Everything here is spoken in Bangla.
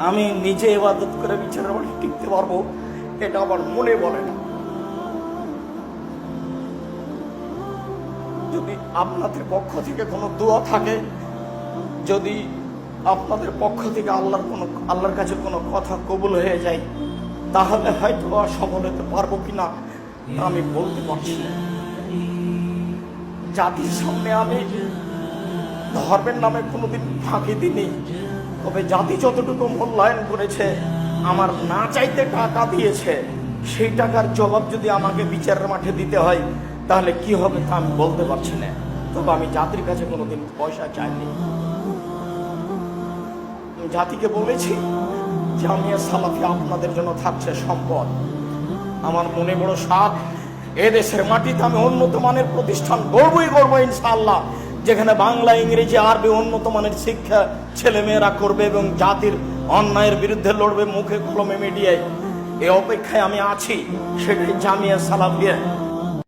আমি নিজে ইবাদত করে বিচারের মাঠে টিকতে পারবো, এটা আমার মনে বলে না। যদি আপনাদের পক্ষ থেকে কোনো দোয়া থাকে, যদি আপনাদের পক্ষ থেকে আল্লাহর কাছে কোনো কথা কবুল হয়ে যায়, তাহলে হয়তো সফল হতে পারবো কিনা আমি বলতে পারছি না। জাতির সামনে আমি ধর্মের নামে কোনোদিন ফাঁকি দিইনি, তবে জাতি যতটুকু মূল্যায়ন করেছে, আমার না চাইতে টাকা দিয়েছে, সেই টাকার জবাব যদি আমাকে বিচারের মাঠে দিতে হয় তাহলে কি হবে তা আমি বলতে পারছি না। তবে আমি জাতির কাছে কোনোদিন পয়সা চাইনি। জাতিকে বলেছি জামিয়া সালাফিয়া আপনাদের জন্য থাকছে সম্পদ। আমার মনে বড় সাধ, এদেশের মাটিতে আমি উন্নত মানের প্রতিষ্ঠান গড়বই গড়বো ইনশাআল্লাহ, যেখানে বাংলা, ইংরেজি, আরবি উন্নত মানের শিক্ষা ছেলেমেয়েরা করবে এবং জাতির অন্যায়ের বিরুদ্ধে লড়বে মুখে কলমে মিডিয়ায়। এই অপেক্ষায় আমি আছি, সেটাই জামিয়া সালাফিয়া।